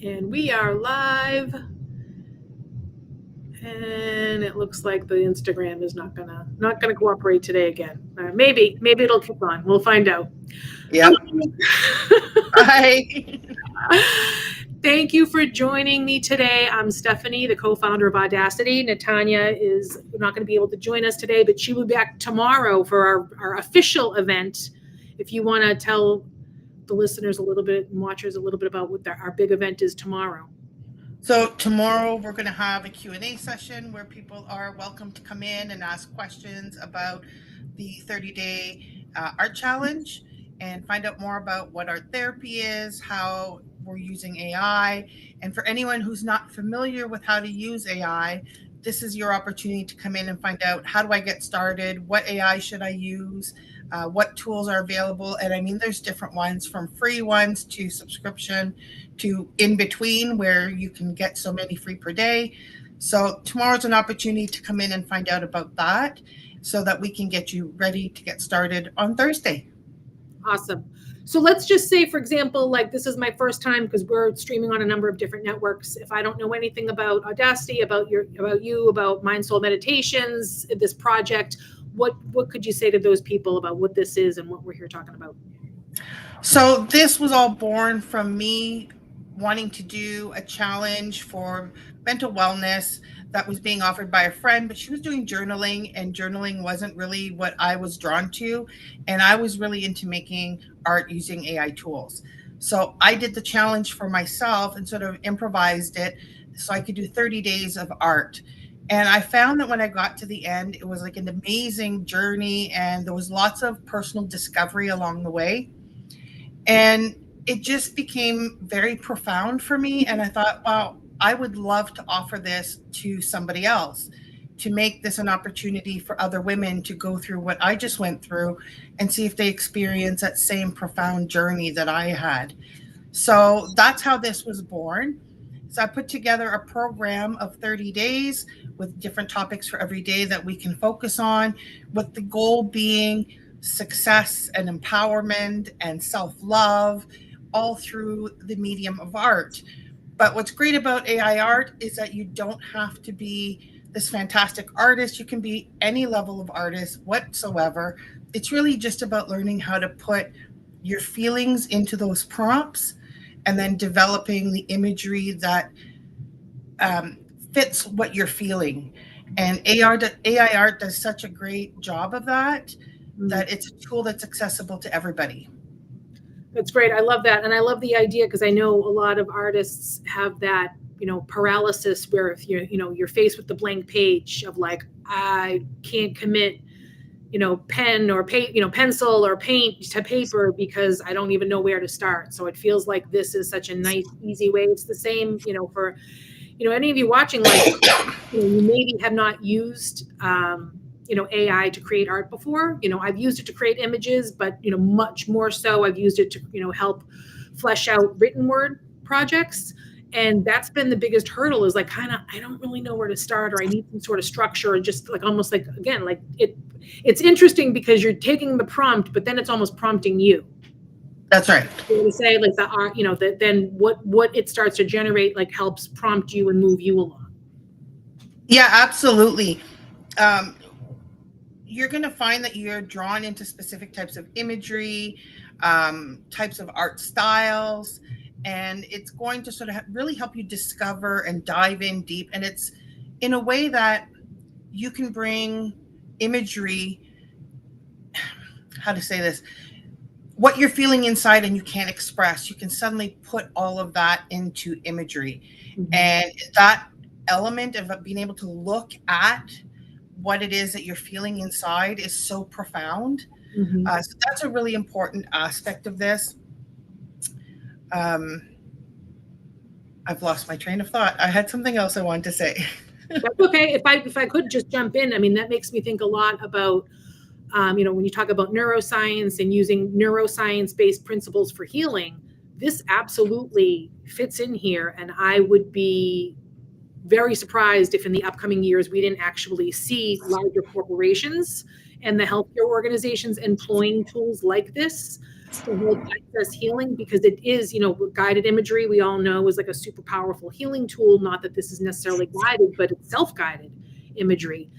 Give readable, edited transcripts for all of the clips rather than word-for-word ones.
And we are live. And it looks like the Instagram is not gonna cooperate today again. Maybe it'll keep on. We'll find out. Yep. Hi. Thank you for joining me today. I'm Stephanie, the co-founder of Audacity. Natanya is not going to be able to join us today, but she will be back tomorrow for our official event. If you want to tell the listeners a little bit and watchers a little bit about what our big event is tomorrow. So tomorrow we're going to have a Q&A session where people are welcome to come in and ask questions about the 30-day art challenge and find out more about what art therapy is, how we're using AI. And for anyone who's not familiar with how to use AI, this is your opportunity to come in and find out, how do I get started? What AI should I use? What tools are available? And I mean, there's different ones, from free ones to subscription to in between, where you can get so many free per day. So tomorrow's an opportunity to come in and find out about that so that we can get you ready to get started on Thursday. Awesome. So let's just say, for example, like this is my first time because we're streaming on a number of different networks. If I don't know anything about Audacity, about you, about Mind Soul Meditations, this project, what could you say to those people about what this is and what we're here talking about? So this was all born from me wanting to do a challenge for mental wellness that was being offered by a friend, but she was doing journaling, and journaling wasn't really what I was drawn to. And I was really into making art using AI tools. So I did the challenge for myself and sort of improvised it so I could do 30 days of art. And I found that when I got to the end, it was like an amazing journey, and there was lots of personal discovery along the way. And it just became very profound for me. And I thought, wow, I would love to offer this to somebody else, to make this an opportunity for other women to go through what I just went through and see if they experience that same profound journey that I had. So that's how this was born. So I put together a program of 30 days with different topics for every day that we can focus on, with the goal being success and empowerment and self-love, all through the medium of art. But what's great about AI art is that you don't have to be this fantastic artist. You can be any level of artist whatsoever. It's really just about learning how to put your feelings into those prompts and then developing the imagery that fits what you're feeling. And AI art does such a great job of that, that it's a tool that's accessible to everybody. That's great. I love that. And I love the idea, because I know a lot of artists have that, paralysis, where if you're faced with the blank page of like, I can't commit, pen or pencil or paint to paper because I don't even know where to start. So it feels like this is such a nice, easy way. It's the same, for, any of you watching, like, you maybe have not used, AI to create art before. I've used it to create images, but, much more so I've used it to, help flesh out written word projects. And that's been the biggest hurdle, is like, I don't really know where to start, or I need some sort of structure, or just like, almost like, again, like it's interesting because you're taking the prompt, but then it's almost prompting you. That's right. To say like the art, then what it starts to generate, like, helps prompt you and move you along. Yeah, absolutely. You're going to find that you're drawn into specific types of imagery, types of art styles, and it's going to sort of really help you discover and dive in deep. And it's in a way that you can bring imagery, how to say this, what you're feeling inside and you can't express, you can suddenly put all of that into imagery. Mm-hmm. And that element of being able to look at what it is that you're feeling inside is so profound. Mm-hmm. So that's a really important aspect of this. I've lost my train of thought. I had something else I wanted to say. That's okay. If I could just jump in, I mean, that makes me think a lot about, when you talk about neuroscience and using neuroscience-based principles for healing, this absolutely fits in here. And I would be very surprised if in the upcoming years we didn't actually see larger corporations and the healthcare organizations employing tools like this. to hold access healing, because it is, guided imagery, we all know, is like a super powerful healing tool. Not that this is necessarily guided, but it's self-guided imagery.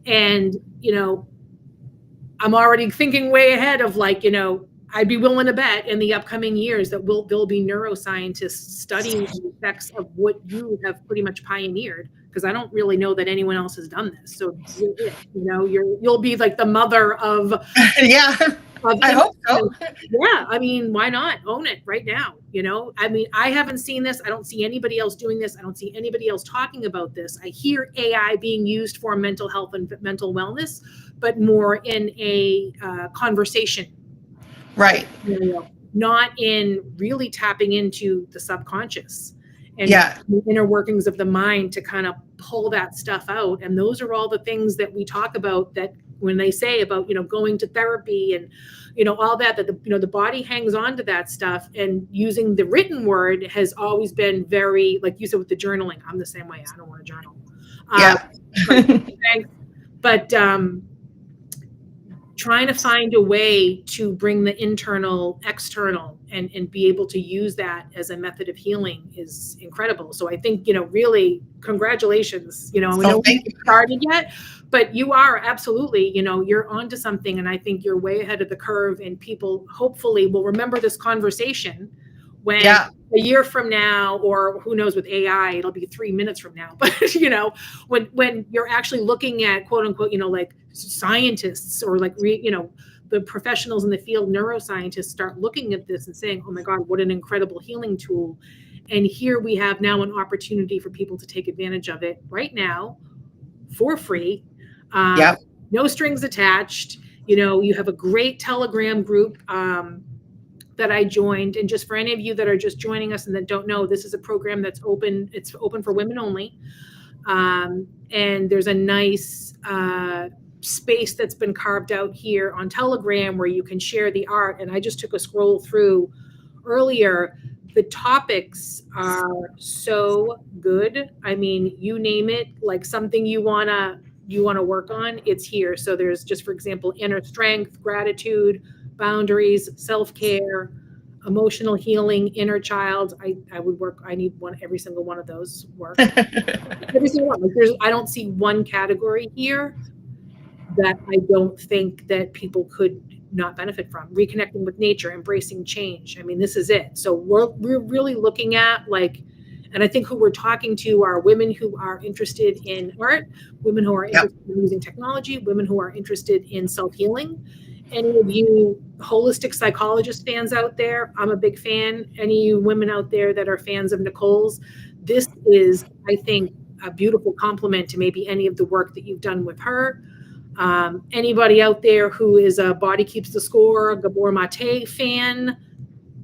And, I'm already thinking way ahead of I'd be willing to bet in the upcoming years that there'll be neuroscientists studying the effects of what you have pretty much pioneered, because I don't really know that anyone else has done this. So you'll be like the mother of yeah. I hope so. Yeah, I mean, why not own it right now? I mean, I haven't seen this. I don't see anybody else doing this. I don't see anybody else talking about this. I hear AI being used for mental health and mental wellness, but more in a conversation. Right. Not in really tapping into the subconscious and Yeah. the inner workings of the mind to kind of pull that stuff out. And those are all the things that we talk about, that when they say about, going to therapy and, all that the body hangs on to that stuff, and using the written word has always been very, like you said, with the journaling. I'm the same way. I don't want to journal. Yeah. But trying to find a way to bring the internal external and be able to use that as a method of healing is incredible. So I think, really, congratulations. We haven't started yet, but you are absolutely, you're onto something. And I think you're way ahead of the curve, and people hopefully will remember this conversation when a year from now, or who knows, with AI, it'll be 3 minutes from now. But, when you're actually looking at, quote unquote, like scientists, or like, the professionals in the field, neuroscientists, start looking at this and saying, oh my God, what an incredible healing tool. And here we have now an opportunity for people to take advantage of it right now for free. No strings attached. You have a great Telegram group that I joined. And just for any of you that are just joining us and that don't know, this is a program that's open. It's open for women only. And there's a nice space that's been carved out here on Telegram where you can share the art. And I just took a scroll through earlier. The topics are so good. I mean, you name it, like something you wanna work on, it's here. So there's just, for example, inner strength, gratitude, boundaries, self-care, emotional healing, inner child. I need every single one of those work. Every single one. I don't see one category here that I don't think that people could not benefit from. Reconnecting with nature, embracing change. I mean, this is it. So we're really looking at and I think who we're talking to are women who are interested in art, women who are interested in using technology, women who are interested in self-healing. Any of you holistic psychologist fans out there, I'm a big fan. Any of you women out there that are fans of Nicole's, this is, I think, a beautiful compliment to maybe any of the work that you've done with her. Anybody out there who is a Body Keeps the Score, Gabor Mate fan,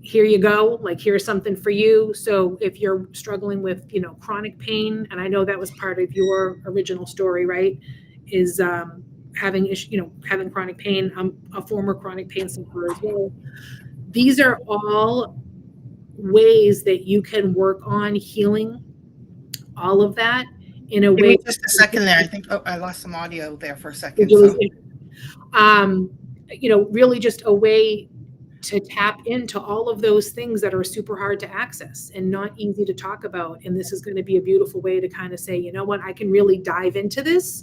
here you go. Here's something for you. So if you're struggling with, chronic pain, and I know that was part of your original story, right? Is having chronic pain. I'm a former chronic pain sufferer as well. These are all ways that you can work on healing all of that in a way. Just a second there. I think I lost some audio there for a second. Really just a way to tap into all of those things that are super hard to access and not easy to talk about. And this is going to be a beautiful way to kind of say, you know what, I can really dive into this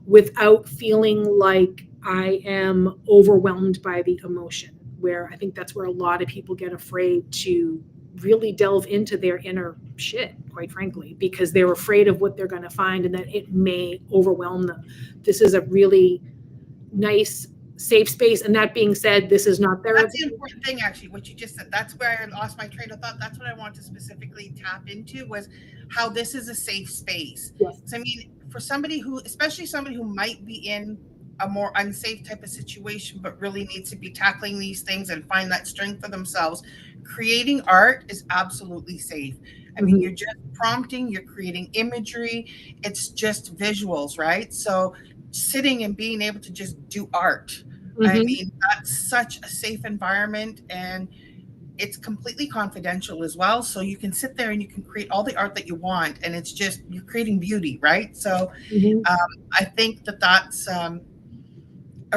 without feeling like I am overwhelmed by the emotion, where I think that's where a lot of people get afraid to really delve into their inner shit, quite frankly, because they're afraid of what they're going to find and that it may overwhelm them. This is a really nice, safe space. And that being said, this is not therapy. That's the important thing, actually, what you just said. That's where I lost my train of thought. That's what I want to specifically tap into, was how this is a safe space. Yes. So, I mean, for somebody who, especially somebody who might be in a more unsafe type of situation, but really needs to be tackling these things and find that strength for themselves, creating art is absolutely safe. I mean, you're just prompting, you're creating imagery, it's just visuals, right? So sitting and being able to just do art, I mean, that's such a safe environment, and it's completely confidential as well. So you can sit there and you can create all the art that you want, and it's just, you're creating beauty, right? So I think that that's a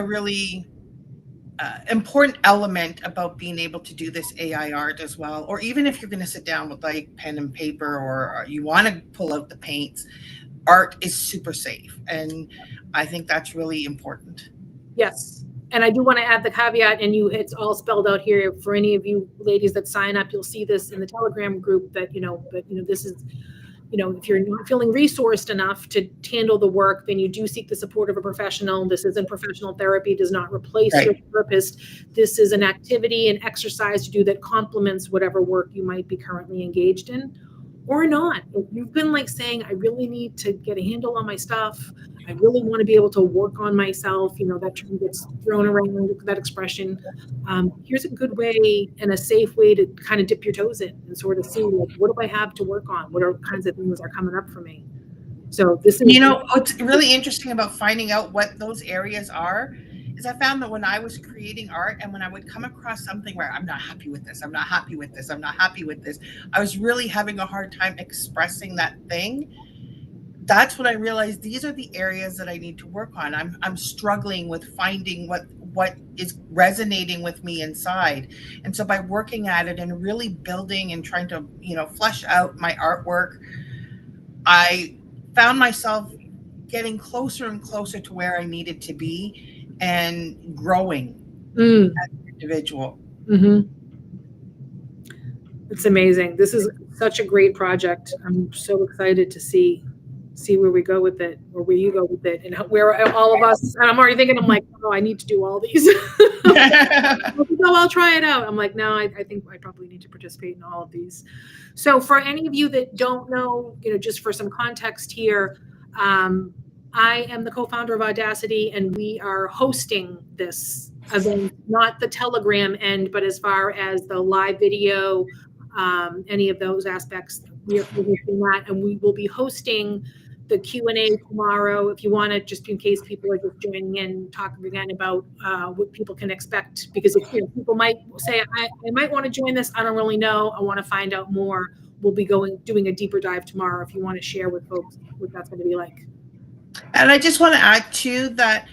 really important element about being able to do this AI art as well. Or even if you're going to sit down with like pen and paper, or you want to pull out the paints, art is super safe. And I think that's really important. Yes. And I do want to add the caveat, and it's all spelled out here for any of you ladies that sign up. You'll see this in the Telegram group that, but this is, if you're not feeling resourced enough to handle the work, then you do seek the support of a professional. This isn't professional therapy, does not replace your therapist. This is an activity and exercise to do that complements whatever work you might be currently engaged in or not. If you've been like saying, I really need to get a handle on my stuff, I really want to be able to work on myself, that term gets thrown around, that expression. Here's a good way and a safe way to kind of dip your toes in and sort of see, like, what do I have to work on? What kinds of things are coming up for me? So this is, what's really interesting about finding out what those areas are is I found that when I was creating art and when I would come across something where I'm not happy with this, I'm not happy with this, I'm not happy with this, I was really having a hard time expressing that thing. That's when I realized these are the areas that I need to work on. I'm struggling with finding what is resonating with me inside. And so by working at it and really building and trying to, flesh out my artwork, I found myself getting closer and closer to where I needed to be and growing as an individual. Mm-hmm. It's amazing. This is such a great project. I'm so excited to see where we go with it, or where you go with it, and where all of us, and I'm already thinking, I'm like, oh, I need to do all these. No, I'll try it out. I'm like, no, I think I probably need to participate in all of these. So for any of you that don't know, just for some context here, I am the co-founder of Audacity, and we are hosting this event, not the Telegram end, but as far as the live video, any of those aspects, we're hosting that, and we will be hosting the Q&A tomorrow. If you want to, just in case people are just joining in, talk again about what people can expect, because people might say, I might want to join this. I don't really know. I want to find out more. We'll be doing a deeper dive tomorrow. If you want to share with folks what that's going to be like. And I just want to add too that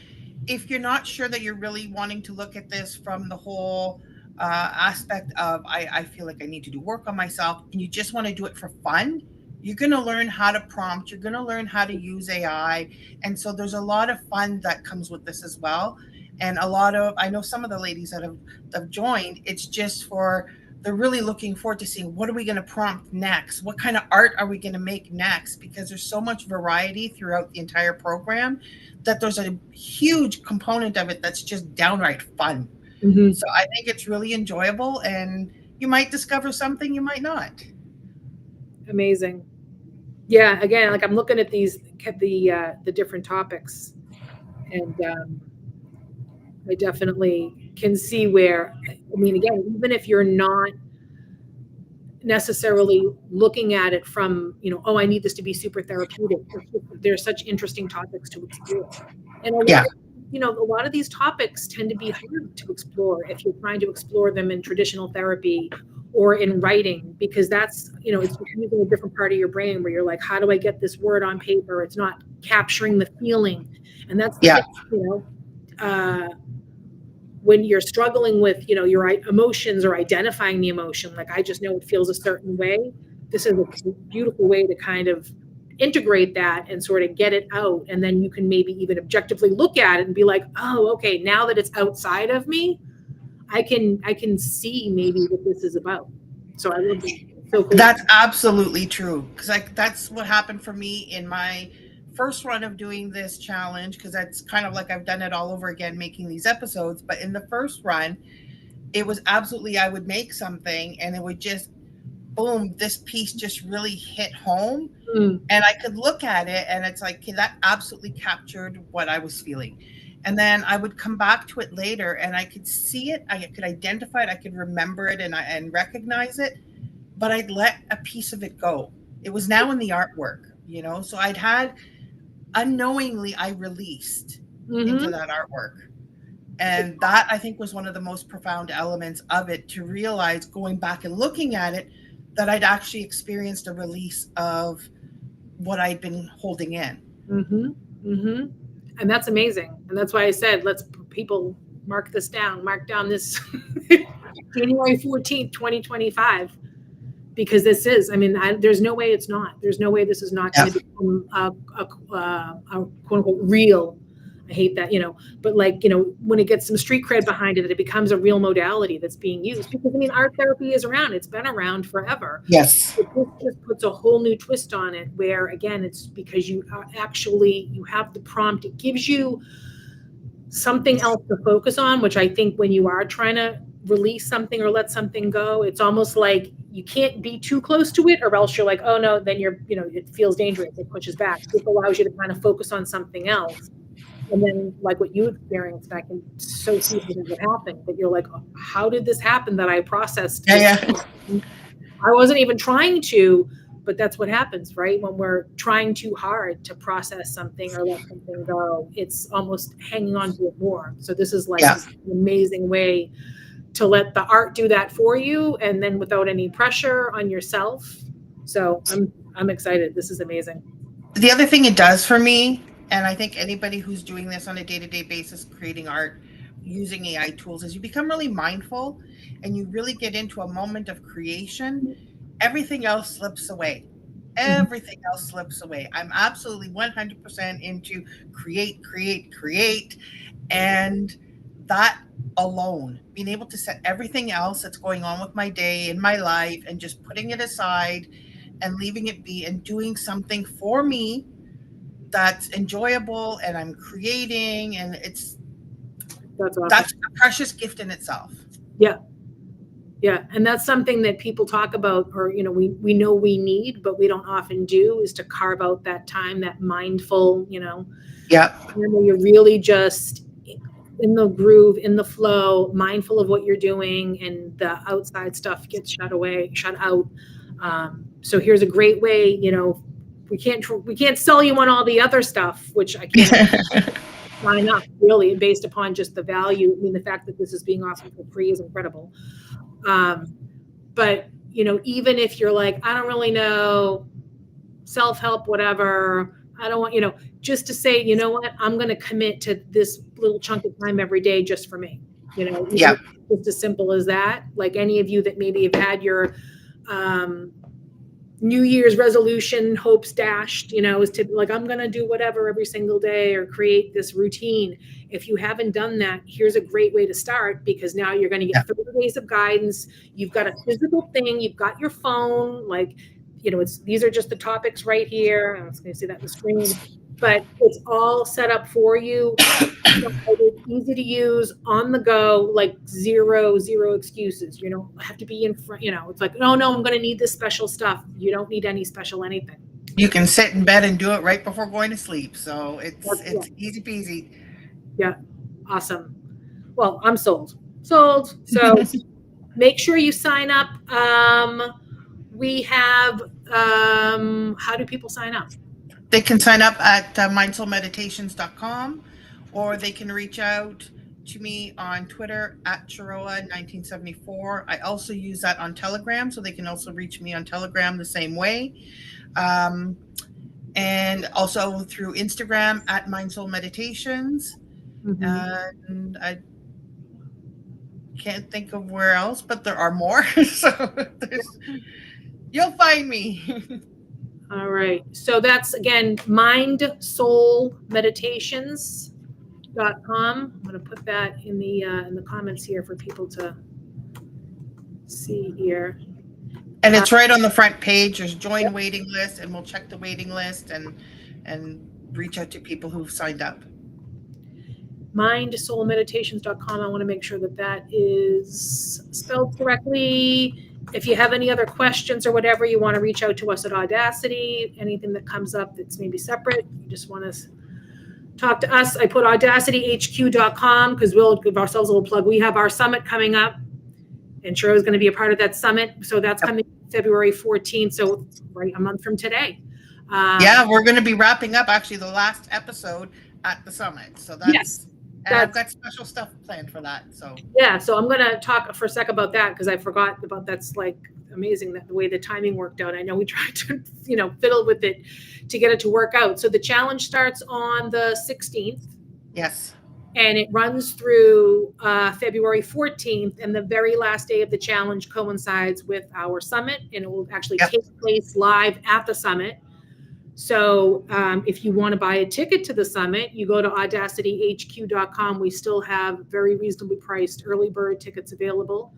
if you're not sure that you're really wanting to look at this from the whole aspect of I feel like I need to do work on myself, and you just want to do it for fun, you're going to learn how to prompt, you're going to learn how to use AI. And so there's a lot of fun that comes with this as well. And I know some of the ladies that have joined, it's just they're really looking forward to seeing what are we going to prompt next? What kind of art are we going to make next? Because there's so much variety throughout the entire program that there's a huge component of it that's just downright fun. Mm-hmm. So I think it's really enjoyable, and you might discover something, you might not. Amazing. Yeah, again, like I'm looking at the different topics, and I definitely can see where, again, even if you're not necessarily looking at it from, I need this to be super therapeutic, there's such interesting topics to explore. And a lot of these topics tend to be hard to explore if you're trying to explore them in traditional therapy or in writing, because that's, it's using a different part of your brain where you're like, how do I get this word on paper? It's not capturing the feeling. And that's, when you're struggling with, your emotions or identifying the emotion, like I just know it feels a certain way. This is a beautiful way to kind of integrate that and sort of get it out. And then you can maybe even objectively look at it and be like, oh, okay, now that it's outside of me, I can see maybe what this is about. So I love that. So cool. That's absolutely true. Because that's what happened for me in my first run of doing this challenge, because that's kind of like I've done it all over again, making these episodes. But in the first run, it was absolutely, I would make something and it would just, boom, this piece just really hit home. And I could look at it and it's like, okay, that absolutely captured what I was feeling. And then I would come back to it later and I could see it, I could identify it, I could remember it and recognize it, but I'd let a piece of it go. It was now in the artwork, so I'd had, unknowingly, I released into that artwork. And that, I think, was one of the most profound elements of it, to realize, going back and looking at it, that I'd actually experienced a release of what I'd been holding in. And that's amazing. And that's why I said, let's people mark this down, mark down this January 14th, 2025, because this is, I mean, there's no way it's not. There's no way this is not going to become a quote unquote real. I hate that, but like, when it gets some street cred behind it, it becomes a real modality that's being used. Because I mean, art therapy is around. It's been around forever. Yes. It just puts a whole new twist on it, where again, it's because you have the prompt. It gives you something else to focus on, which I think when you are trying to release something or let something go, it's almost like you can't be too close to it, or else you're like, oh no, then it feels dangerous. It pushes back. This allows you to kind of focus on something else. And then like what you experienced, I can so see what happened, that you're like, oh, how did this happen that I processed? Yeah. I wasn't even trying to, but that's what happens, right? When we're trying too hard to process something or let something go, it's almost hanging on to it more. So this is like an amazing way to let the art do that for you, and then without any pressure on yourself. So I'm excited. This is amazing. The other thing it does for me, and I think anybody who's doing this on a day-to-day basis, creating art using AI tools, is you become really mindful and you really get into a moment of creation. Everything else slips away. Everything else slips away. I'm absolutely 100% into create. And that alone, being able to set everything else that's going on with my day in my life and just putting it aside and leaving it be and doing something for me that's enjoyable and I'm creating, and that's awesome. That's a precious gift in itself. Yeah. And that's something that people talk about, or, we know we need, but we don't often do, is to carve out that time, that mindful, where you're really just in the groove, in the flow, mindful of what you're doing, and the outside stuff gets shut out. So here's a great way, we can't sell you on all the other stuff, which I can't sign up really based upon just the value. I mean, the fact that this is being offered for free is incredible. But even if you're like, I don't really know, self-help, whatever, I don't want, just to say, you know what, I'm going to commit to this little chunk of time every day just for me, just as simple as that. Like any of you that maybe have had your, New Year's resolution hopes dashed, is to like, I'm going to do whatever every single day or create this routine. If you haven't done that, here's a great way to start, because now you're going to get 30 days of guidance. You've got a physical thing. You've got your phone. Like, these are just the topics right here. I was going to see that on the screen, but it's all set up for you. It's easy to use, on the go, like zero excuses. You don't have to be in front, it's like, no, I'm going to need this special stuff. You don't need any special anything. You can sit in bed and do it right before going to sleep. So it's easy peasy. Yeah. Awesome. Well, I'm sold. So make sure you sign up. We have, how do people sign up? They can sign up at mindsoulmeditations.com, or they can reach out to me on Twitter at Chiroa1974. I also use that on Telegram, so they can also reach me on Telegram the same way. And also through Instagram at mindsoulmeditations. And I can't think of where else, but there are more. So you'll find me. All right. So that's, again, mindsoulmeditations.com. I'm going to put that in the comments here for people to see here. And it's right on the front page. There's join waiting list, and we'll check the waiting list and reach out to people who've signed up. mindsoulmeditations.com. I want to make sure that is spelled correctly. If you have any other questions or whatever, you want to reach out to us at Audacity. Anything that comes up that's maybe separate, you just want to talk to us. I put audacityhq.com because we'll give ourselves a little plug. We have our summit coming up, and Chiro is going to be a part of that summit. So that's coming February 14th. So right a month from today. We're going to be wrapping up actually the last episode at the summit. So that's and I've got special stuff planned for that. So so I'm going to talk for a sec about that, because I forgot about that's like amazing that the way the timing worked out. I know we tried to fiddle with it to get it to work out. So the challenge starts on the 16th. Yes. And it runs through February 14th, and the very last day of the challenge coincides with our summit, and it will actually take place live at the summit. So if you want to buy a ticket to the summit, you go to audacityhq.com. We still have very reasonably priced early bird tickets available.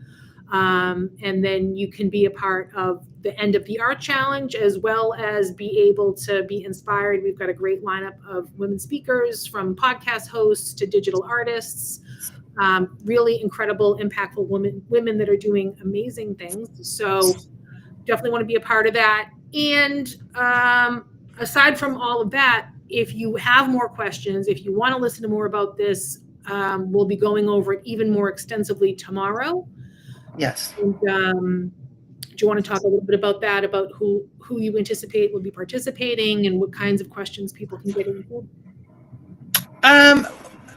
And then you can be a part of the End of the Art Challenge, as well as be able to be inspired. We've got a great lineup of women speakers, from podcast hosts to digital artists, really incredible, impactful women that are doing amazing things. So definitely want to be a part of that. And aside from all of that, if you have more questions, if you want to listen to more about this, we'll be going over it even more extensively tomorrow. Yes. And, do you want to talk a little bit about that, about who you anticipate will be participating and what kinds of questions people can get into?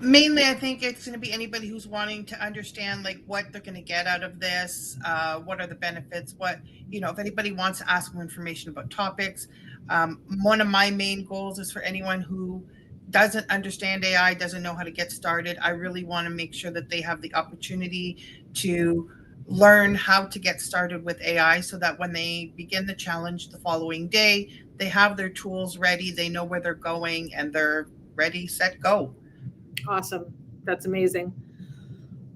Mainly, I think it's going to be anybody who's wanting to understand like what they're going to get out of this, what are the benefits, what, if anybody wants to ask more information about topics. One of my main goals is for anyone who doesn't understand AI, doesn't know how to get started. I really want to make sure that they have the opportunity to learn how to get started with AI, so that when they begin the challenge the following day, they have their tools ready, they know where they're going, and they're ready, set, go. Awesome. That's amazing.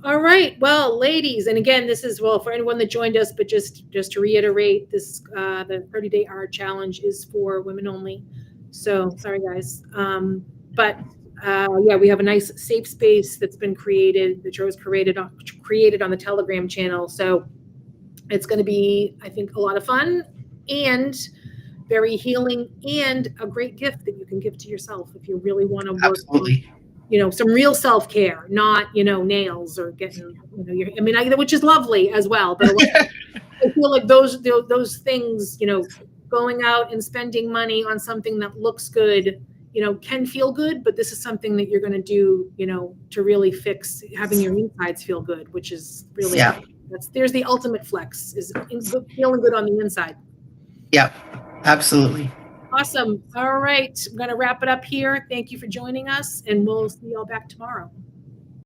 All right. Well, ladies, and again, this is, well, for anyone that joined us, but just to reiterate, this the 30-day art challenge is for women only. So sorry, guys. Yeah, we have a nice safe space that's been created, that was created on the Telegram channel. So it's going to be, I think, a lot of fun and very healing, and a great gift that you can give to yourself if you really want to work. Absolutely. On, some real self-care, not, nails or getting, which is lovely as well. But I feel like those things, going out and spending money on something that looks good, can feel good, but this is something that you're going to do, to really fix having your insides feel good, which is really, there's the ultimate flex, is feeling good on the inside. Yeah, absolutely. Awesome. All right. I'm going to wrap it up here. Thank you for joining us, and we'll see you all back tomorrow.